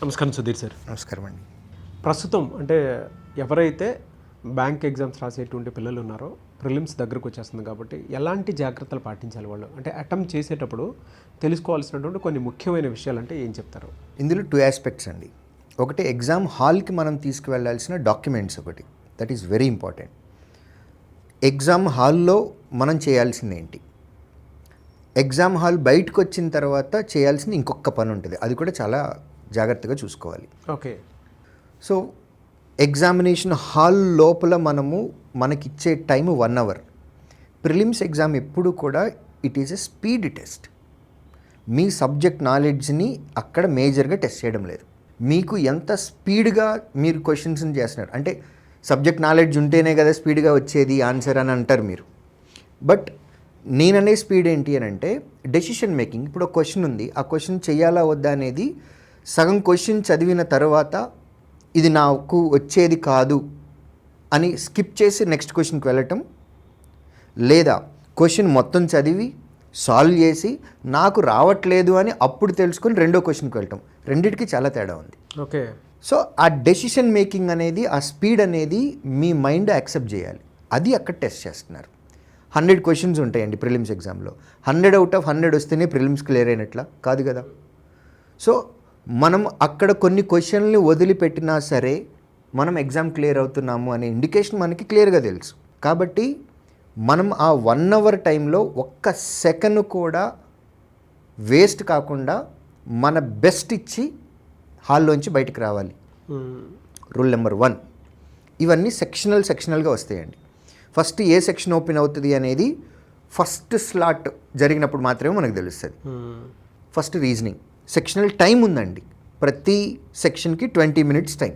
నమస్కారం సుధీర్ సార్. నమస్కారం అండి. ప్రస్తుతం అంటే ఎవరైతే బ్యాంక్ ఎగ్జామ్స్ రాసేటువంటి పిల్లలు ఉన్నారో ప్రిలిమ్స్ దగ్గరకు వచ్చేస్తుంది కాబట్టి ఎలాంటి జాగ్రత్తలు పాటించాలి వాళ్ళు, అంటే అటెంప్ట్ చేసేటప్పుడు తెలుసుకోవాల్సినటువంటి కొన్ని ముఖ్యమైన విషయాలు అంటే ఏం చెప్తారు? ఇందులో 2 ఆస్పెక్ట్స్ అండి. ఒకటి ఎగ్జామ్ హాల్కి మనం తీసుకువెళ్లాల్సిన డాక్యుమెంట్స్, ఒకటి that is very important. Exam హాల్లో మనం చేయాల్సింది ఏంటి, ఎగ్జామ్ హాల్ బయటకు వచ్చిన తర్వాత చేయాల్సిన ఇంకొక పని ఉంటుంది, అది కూడా చాలా జాగ్రత్తగా చూసుకోవాలి. ఓకే. సో ఎగ్జామినేషన్ హాల్ లోపల మనకిచ్చే టైం 1 అవర్. ప్రిలిమ్స్ ఎగ్జామ్ ఎప్పుడు కూడా it is a speed test. Me subject నాలెడ్జ్ని అక్కడ మేజర్గా టెస్ట్ చేయడం లేదు. మీకు ఎంత స్పీడ్గా మీరు క్వశ్చన్స్ని చేస్తున్నారు అంటే, సబ్జెక్ట్ నాలెడ్జ్ ఉంటేనే కదా స్పీడ్గా వచ్చేది ఆన్సర్ అని అంటారు మీరు. బట్ నేననే స్పీడ్ ఏంటి అని అంటే డెసిషన్ మేకింగ్. ఇప్పుడు ఒక క్వశ్చన్ ఉంది, ఆ క్వశ్చన్ చేయాలా వద్దా అనేది సగం క్వశ్చన్ చదివిన తర్వాత ఇది నాకు వచ్చేది కాదు అని స్కిప్ చేసి నెక్స్ట్ క్వశ్చన్కి వెళ్ళటం, లేదా క్వశ్చన్ మొత్తం చదివి సాల్వ్ చేసి నాకు రావట్లేదు అని అప్పుడు తెలుసుకొని రెండో క్వశ్చన్కి వెళ్ళటం, రెండింటికి చాలా తేడా ఉంది. ఓకే. సో ఆ డెసిషన్ మేకింగ్ అనేది, ఆ స్పీడ్ అనేది మీ మైండ్ యాక్సెప్ట్ చేయాలి. అది అక్కడ టెస్ట్ చేస్తున్నారు. 100 క్వశ్చన్స్ ఉంటాయండి ప్రిలిమ్స్ ఎగ్జామ్లో. 100 అవుట్ ఆఫ్ 100 వస్తేనే ప్రిలిమ్స్ క్లియర్ అయినట్లా కాదు కదా. సో మనం అక్కడ కొన్ని క్వశ్చన్లు వదిలిపెట్టినా సరే మనం ఎగ్జామ్ క్లియర్ అవుతున్నాము అనే ఇండికేషన్ మనకి క్లియర్గా తెలుసు. కాబట్టి మనం ఆ 1 అవర్ టైంలో ఒక్క సెకండ్ కూడా వేస్ట్ కాకుండా మన బెస్ట్ ఇచ్చి హాల్లోంచి బయటకు రావాలి. Rule number 1. ఇవన్నీ సెక్షనల్గా వస్తాయండి. ఫస్ట్ ఏ సెక్షన్ ఓపెన్ అవుతుంది అనేది ఫస్ట్ స్లాట్ జరిగినప్పుడు మాత్రమే మనకు తెలుస్తుంది. ఫస్ట్ రీజనింగ్ సెక్షనల్ టైం ఉందండి. ప్రతి సెక్షన్కి 20 మినిట్స్ టైం.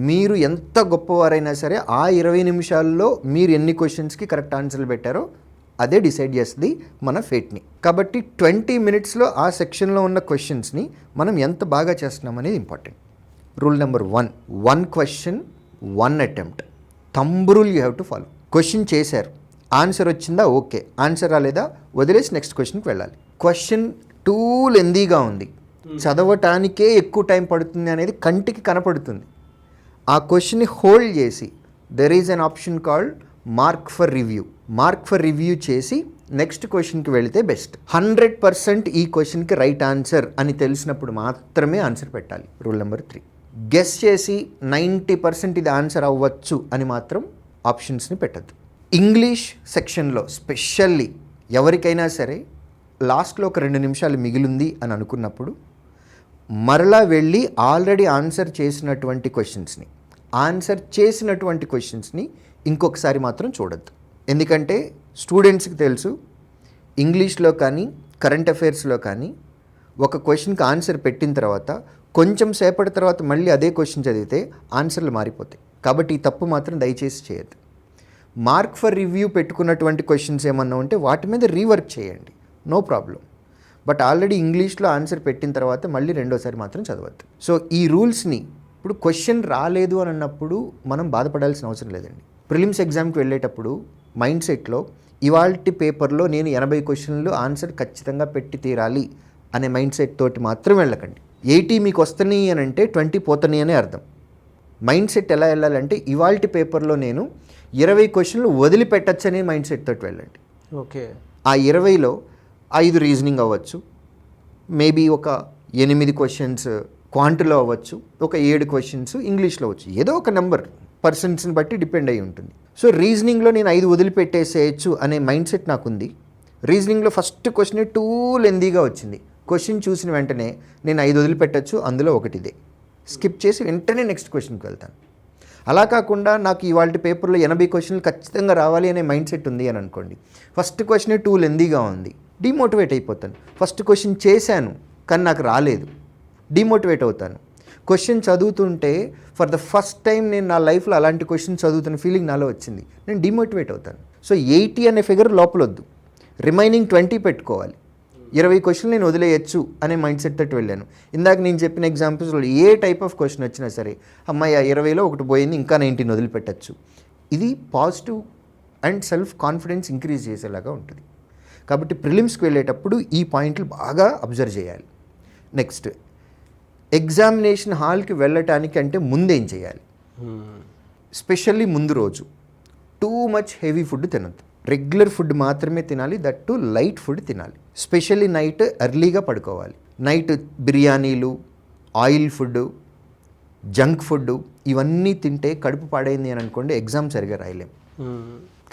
మీరు ఎంత గొప్పవారైనా సరే ఆ 20 నిమిషాల్లో మీరు ఎన్ని క్వశ్చన్స్కి కరెక్ట్ ఆన్సర్లు పెట్టారో అదే డిసైడ్ చేస్తుంది మన ఫేట్ని. కాబట్టి 20 మినిట్స్లో ఆ సెక్షన్లో ఉన్న క్వశ్చన్స్ని మనం ఎంత బాగా చేస్తున్నాం అనేది important. Rule number 1 question 1 attempt. Thumb rule you have to follow. Question చేశారు, ఆన్సర్ వచ్చిందా, ఓకే. ఆన్సర్ రాలేదా, వదిలేసి నెక్స్ట్ క్వశ్చన్కి వెళ్ళాలి. క్వశ్చన్ టూ లెందీగా ఉంది, చదవటానికే ఎక్కువ టైం పడుతుంది అనేది కంటికి కనపడుతుంది. ఆ క్వశ్చన్ని హోల్డ్ చేసి there is an option called mark for review చేసి నెక్స్ట్ క్వశ్చన్కి వెళితే బెస్ట్. 100% ఈ క్వశ్చన్కి రైట్ ఆన్సర్ అని తెలిసినప్పుడు మాత్రమే ఆన్సర్ పెట్టాలి. Rule number 3. గెస్ చేసి 90% ఇది ఆన్సర్ అవ్వచ్చు అని మాత్రం ఆప్షన్స్ని పెట్టద్దు. ఇంగ్లీష్ సెక్షన్లో స్పెషల్లీ ఎవరికైనా సరే లాస్ట్లో ఒక 2 నిమిషాలు మిగిలింది అని అనుకున్నప్పుడు మరలా వెళ్ళి ఆల్రెడీ ఆన్సర్ చేసినటువంటి క్వశ్చన్స్ని ఇంకొకసారి మాత్రం చూడద్దు. ఎందుకంటే స్టూడెంట్స్కి తెలుసు, ఇంగ్లీష్లో కానీ కరెంట్ అఫైర్స్లో కానీ ఒక క్వశ్చన్కి ఆన్సర్ పెట్టిన తర్వాత కొంచెం సేపటి తర్వాత మళ్ళీ అదే క్వశ్చన్ చదివితే ఆన్సర్లు మారిపోతాయి. కాబట్టి ఈ తప్పు మాత్రం దయచేసి చేయొద్దు. మార్క్ ఫర్ రివ్యూ పెట్టుకున్నటువంటి క్వశ్చన్స్ ఏమన్నా ఉంటే వాటి మీద రీవర్క్ చేయండి, నో ప్రాబ్లం. బట్ ఆల్రెడీ ఇంగ్లీష్లో ఆన్సర్ పెట్టిన తర్వాత మళ్ళీ రెండోసారి మాత్రం చదవద్దు. సో ఈ రూల్స్ని ఇప్పుడు క్వశ్చన్ రాలేదు అని అన్నప్పుడు మనం బాధపడాల్సిన అవసరం లేదండి. ప్రిలిమ్స్ ఎగ్జామ్కి వెళ్ళేటప్పుడు మైండ్ సెట్లో ఇవాల్టి పేపర్లో నేను 80 క్వశ్చన్లు ఆన్సర్ ఖచ్చితంగా పెట్టి తీరాలి అనే మైండ్ సెట్ తోటి మాత్రం వెళ్ళకండి. 80 మీకు వస్తున్నాయి అని అంటే 20 పోతున్నాయి అనే అర్థం. మైండ్ సెట్ ఎలా వెళ్ళాలంటే ఇవాల్టి పేపర్లో నేను 20 క్వశ్చన్లు వదిలిపెట్టచ్చనే మైండ్ సెట్ తోటి వెళ్ళండి. ఓకే. ఆ 20లో 5 రీజనింగ్ అవ్వచ్చు, మేబీ ఒక 8 క్వశ్చన్స్ క్వాంట్లో అవ్వచ్చు, ఒక 7 క్వశ్చన్స్ ఇంగ్లీష్లో అవ్వచ్చు. ఏదో ఒక నెంబర్ పర్సన్స్ని బట్టి డిపెండ్ అయి ఉంటుంది. సో రీజనింగ్లో నేను 5 వదిలిపెట్టేసేయచ్చు అనే మైండ్ సెట్ నాకుంది. రీజనింగ్లో ఫస్ట్ క్వశ్చన్ టూ లెందీగా వచ్చింది, క్వశ్చన్ చూసిన వెంటనే నేను 5 వదిలిపెట్టచ్చు, అందులో ఒకటి ఇదే, స్కిప్ చేసి వెంటనే నెక్స్ట్ క్వశ్చన్కి వెళ్తాను. అలా కాకుండా నాకు ఇవాళ పేపర్లో 80 క్వశ్చన్లు ఖచ్చితంగా రావాలి అనే మైండ్ సెట్ ఉంది అని అనుకోండి, ఫస్ట్ క్వశ్చనే టూ లెందీగా ఉంది, డిమోటివేట్ అయిపోతాను. ఫస్ట్ క్వశ్చన్ చేశాను కానీ నాకు రాలేదు, డిమోటివేట్ అవుతాను. క్వశ్చన్ చదువుతుంటే ఫర్ ద ఫస్ట్ టైం నేను నా లైఫ్లో అలాంటి క్వశ్చన్ చదువుతున్న ఫీలింగ్ నాలో వచ్చింది, నేను డిమోటివేట్ అవుతాను. సో 80 అనే ఫిగర్ లోపలొద్దు, రిమైనింగ్ 20 పెట్టుకోవాలి. 20 క్వశ్చన్లు నేను వదిలేయచ్చు అనే మైండ్ సెట్ తోటి వెళ్ళాను. ఇందాక నేను చెప్పిన ఎగ్జాంపుల్స్లో ఏ టైప్ ఆఫ్ క్వశ్చన్ వచ్చినా సరే, అమ్మాయి 20లో ఒకటి పోయింది, ఇంకా 19 వదిలిపెట్టచ్చు. ఇది positive and self confidence increase చేసేలాగా ఉంటుంది. కాబట్టి ప్రిలిమ్స్కి వెళ్ళేటప్పుడు ఈ పాయింట్లు బాగా అబ్జర్వ్ చేయాలి. నెక్స్ట్, ఎగ్జామినేషన్ హాల్కి వెళ్ళటానికి అంటే ముందేం చేయాలి? స్పెషల్లీ ముందు రోజు టూ మచ్ హెవీ ఫుడ్ తినద్దు. రెగ్యులర్ ఫుడ్ మాత్రమే తినాలి, దట్ టు లైట్ ఫుడ్ తినాలి. స్పెషల్లీ నైట్ ఎర్లీగా పడుకోవాలి. నైట్ బిర్యానీలు, ఆయిల్ ఫుడ్, జంక్ ఫుడ్ ఇవన్నీ తింటే కడుపు పాడైంది అని అనుకోండి, ఎగ్జామ్ సరిగా రాయలేం.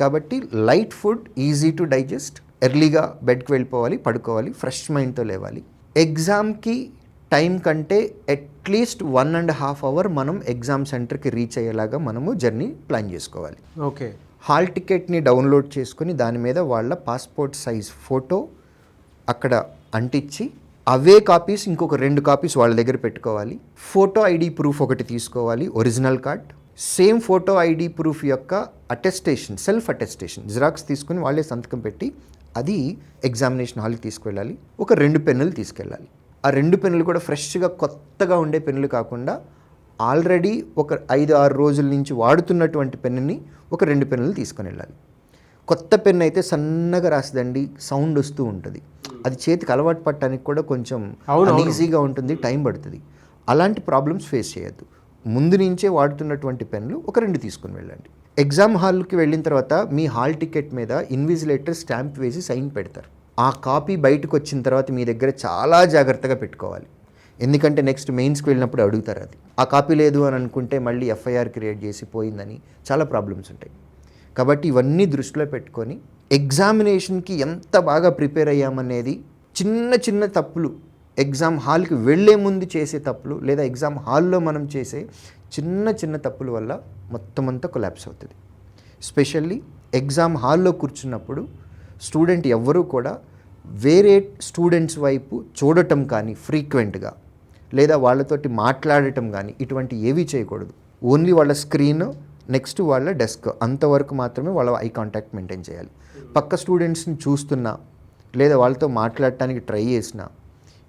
కాబట్టి light food, easy to digest, ఎర్లీగా బెడ్కి వెళ్ళిపోవాలి, పడుకోవాలి, ఫ్రెష్ మైండ్తో లేవాలి. ఎగ్జామ్కి టైం కంటే అట్లీస్ట్ 1.5 hour మనం ఎగ్జామ్ సెంటర్కి రీచ్ అయ్యేలాగా మనము జర్నీ ప్లాన్ చేసుకోవాలి. ఓకే. హాల్ టికెట్ని డౌన్లోడ్ చేసుకొని దాని మీద వాళ్ళ పాస్పోర్ట్ సైజ్ ఫోటో అక్కడ అంటించి అవే కాపీస్ ఇంకొక 2 కాపీస్ వాళ్ళ దగ్గర పెట్టుకోవాలి. ఫోటో ఐడి ప్రూఫ్ ఒకటి తీసుకోవాలి, original card. Same photo ID proof యొక్క అటెస్టేషన్, సెల్ఫ్ అటెస్టేషన్ జిరాక్స్ తీసుకుని వాళ్ళే సంతకం పెట్టి అది ఎగ్జామినేషన్ హాల్కి తీసుకువెళ్ళాలి. ఒక 2 పెన్నులు తీసుకెళ్ళాలి. ఆ 2 పెన్నులు కూడా ఫ్రెష్గా కొత్తగా ఉండే పెన్నులు కాకుండా ఆల్రెడీ ఒక 5-6 రోజుల నుంచి వాడుతున్నటువంటి పెన్నుని ఒక 2 పెన్నులు తీసుకొని వెళ్ళాలి. కొత్త పెన్ను అయితే సన్నగా రాస్తుందండి, సౌండ్ వస్తూ ఉంటుంది. అది చేతికి అలవాటు పట్టడానికి కూడా కొంచెం ఈజీగా ఉంటుంది, టైం పడుతుంది. అలాంటి ప్రాబ్లమ్స్ ఫేస్ చేయొద్దు. ముందు నుంచే వాడుతున్నటువంటి పెన్నులు ఒక 2 తీసుకుని వెళ్ళండి. ఎగ్జామ్ హాల్కి వెళ్ళిన తర్వాత మీ హాల్ టికెట్ మీద ఇన్విజిలేటర్ స్టాంప్ వేసి సైన్ పెడతారు. ఆ కాపీ బయటకు వచ్చిన తర్వాత మీ దగ్గర చాలా జాగ్రత్తగా పెట్టుకోవాలి. ఎందుకంటే నెక్స్ట్ మెయిన్స్కి వెళ్ళినప్పుడు అడుగుతారు అది. ఆ కాపీ లేదు అని అనుకుంటే మళ్ళీ ఎఫ్ఐఆర్ క్రియేట్ చేసి పోయిందని చాలా ప్రాబ్లమ్స్ ఉంటాయి. కాబట్టి ఇవన్నీ దృష్టిలో పెట్టుకొని ఎగ్జామినేషన్కి ఎంత బాగా ప్రిపేర్ అయ్యామనేది, చిన్న చిన్న తప్పులు, ఎగ్జామ్ హాల్కి వెళ్ళే ముందు చేసే తప్పులు లేదా ఎగ్జామ్ హాల్లో మనం చేసే చిన్న చిన్న తప్పుల వల్ల మొత్తం అంతా కొలాప్స్ అవుతుంది. స్పెషల్లీ ఎగ్జామ్ హాల్లో కూర్చున్నప్పుడు స్టూడెంట్ ఎవ్వరూ కూడా వేరే స్టూడెంట్స్ వైపు చూడటం కానీ ఫ్రీక్వెంట్గా, లేదా వాళ్ళతోటి మాట్లాడటం కానీ ఇటువంటి ఏవీ చేయకూడదు. ఓన్లీ వాళ్ళ స్క్రీన్, నెక్స్ట్ వాళ్ళ డెస్క్, అంతవరకు మాత్రమే వాళ్ళ ఐ కాంటాక్ట్ మెయింటైన్ చేయాలి. పక్క స్టూడెంట్స్ని చూస్తున్నా లేదా వాళ్ళతో మాట్లాడటానికి ట్రై చేసినా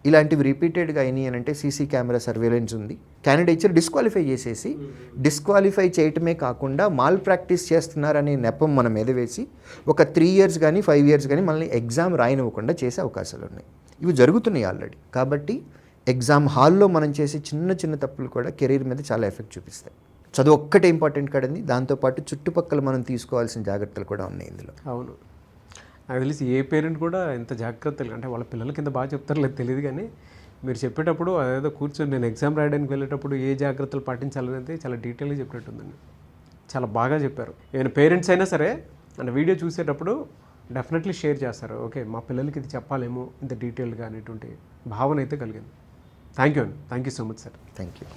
ఇలాంటివి రిపీటెడ్గా అయినాయి అని అంటే సీసీ కెమెరా సర్వేలెన్స్ ఉంది. క్యాండిడేట్స్ డిస్క్వాలిఫై చేసేసి, డిస్క్వాలిఫై చేయటమే కాకుండా మాల్ ప్రాక్టీస్ చేస్తున్నారనే నెపం మన మీద వేసి ఒక 3 years కానీ 5 years కానీ మనల్ని ఎగ్జామ్ రాయనివ్వకుండా చేసే అవకాశాలు ఉన్నాయి. ఇవి జరుగుతున్నాయి ఆల్రెడీ. కాబట్టి ఎగ్జామ్ హాల్లో మనం చేసే చిన్న చిన్న తప్పులు కూడా కెరీర్ మీద చాలా ఎఫెక్ట్ చూపిస్తాయి. చదువు ఒక్కటే ఇంపార్టెంట్ కదండి, దాంతోపాటు చుట్టుపక్కల మనం తీసుకోవాల్సిన జాగ్రత్తలు కూడా ఉన్నాయి ఇందులో. అవును, నాకు తెలిసి ఏ పేరెంట్ కూడా ఇంత జాగ్రత్తలు, అంటే వాళ్ళ పిల్లల కింద బాగా చెప్తారో లేదు తెలియదు, కానీ మీరు చెప్పేటప్పుడు అదేదో కూర్చొని నేను ఎగ్జామ్ రాయడానికి వెళ్ళేటప్పుడు ఏ జాగ్రత్తలు పాటించాలనేది చాలా డీటెయిల్గా చెప్పినట్టుందండి. చాలా బాగా చెప్పారు. ఏమైనా పేరెంట్స్ అయినా సరే అంటే వీడియో చూసేటప్పుడు డెఫినెట్లీ షేర్ చేస్తారు. ఓకే, మా పిల్లలకి ఇది చెప్పాలేమో ఇంత డీటెయిల్గా అనేటువంటి భావన అయితే కలిగింది. థ్యాంక్ యూ అండి. Thank you so much sir. Thank you.